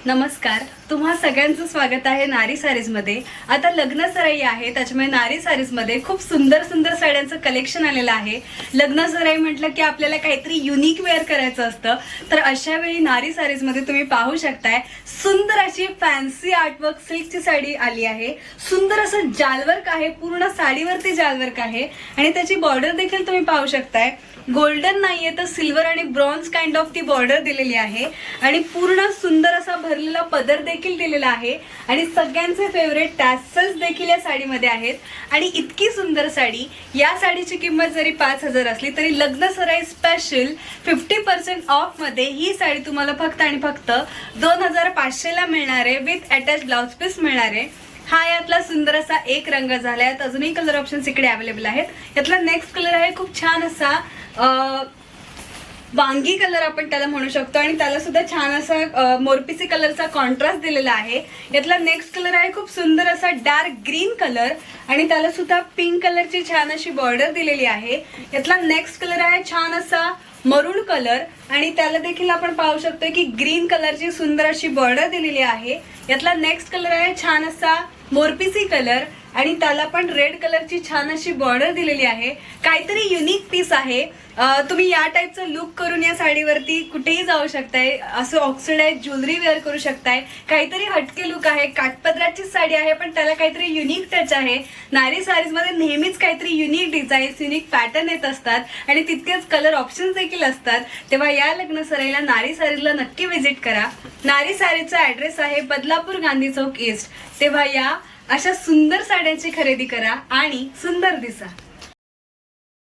नमस्कार, तुम्हा सगळ्यांचं स्वागत आहे नारी सारीज मध्ये। आता लग्न सराई आहे, त्याच्यामुळे नारी सारीज मध्ये खूप सुंदर सुंदर साड्यांचं कलेक्शन आलेलं आहे। लग्न सराई म्हटलं की आपल्याला काहीतरी युनिक वेअर करायचं असतं, तर अशा वेळी नारी सारीज मध्ये तुम्ही पाहू शकताय सुंदर अशी फॅन्सी आर्टवर्क सिल्कची साडी आली आहे। सुंदर असं जालवर्क आहे, पूर्ण साडीवरती जालवर्क आहे आणि त्याची बॉर्डर देखील तुम्ही पाहू शकताय। गोल्डन नाहीये तर सिल्वर आणि ब्रॉन्झ काइंड ऑफ ती बॉर्डर दिलेली आहे आणि पूर्ण सुंदर असा भरलेला पदर देखील दिलेला आहे आणि सगळ्यांचे फेवरेट टॅसल्स देखील या साडीमध्ये आहेत। आणि इतकी सुंदर साडी, या साडीची किंमत जरी 5000 असली तरी लग्न सराई स्पेशल 50% ऑफ मध्ये ही साडी तुम्हाला फक्त आणि फक्त 2500 ला मिळणार आहे, विथ अटॅच ब्लाउज पीस मिळणार आहे। हा यातला सुंदर असा एक रंग झालाय, अजूनही कलर ऑप्शन्स इकडे अवेलेबल आहेत। यातला नेक्स्ट कलर आहे खूप छान असा वांगी कलर आपण त्याला म्हणू शकतो आणि त्याला सुद्धा छान असा मोरपिसी कलरचा कॉन्ट्रास्ट दिलेला आहे। यातला नेक्स्ट कलर आहे खूप सुंदर असा डार्क ग्रीन कलर आणि त्याला सुद्धा पिंक कलरची छान अशी बॉर्डर दिलेली आहे। यातला नेक्स्ट कलर आहे छान असा मरून कलर आणि त्याला देखील आपण पाहू शकतो की ग्रीन कलरची सुंदर अशी बॉर्डर दिलेली आहे। यातला नेक्स्ट कलर आहे छान असा मोरपिसी कलर आणि त्याला पण रेड कलरची छान अशी बॉर्डर दिलेली आहे। काहीतरी युनिक पीस आहे। तुम्ही या टाइपचं लुक करून या साडीवरती कुठेही जाऊ शकताय, असं ऑक्सिडाइज ज्वेलरी वेअर करू शकताय। काहीतरी हटके लुक आहे, काठपदराची साडी आहे पण त्याला काहीतरी युनिक टच आहे। नारी साडीज मध्ये नेहमीच काहीतरी युनिक डिझाईन्स, युनिक पॅटर्न येत असतात आणि तितकेच कलर ऑप्शन्स देखील असतात। तेव्हा या लग्न सराईला नारी साडीला नक्की व्हिजिट करा। नारी साडीचा ऍड्रेस आहे बदलापूर गांधी चौक ईस्ट। तेव्हा या अशा सुंदर साड्यांची खरेदी करा आणि सुंदर दिसा।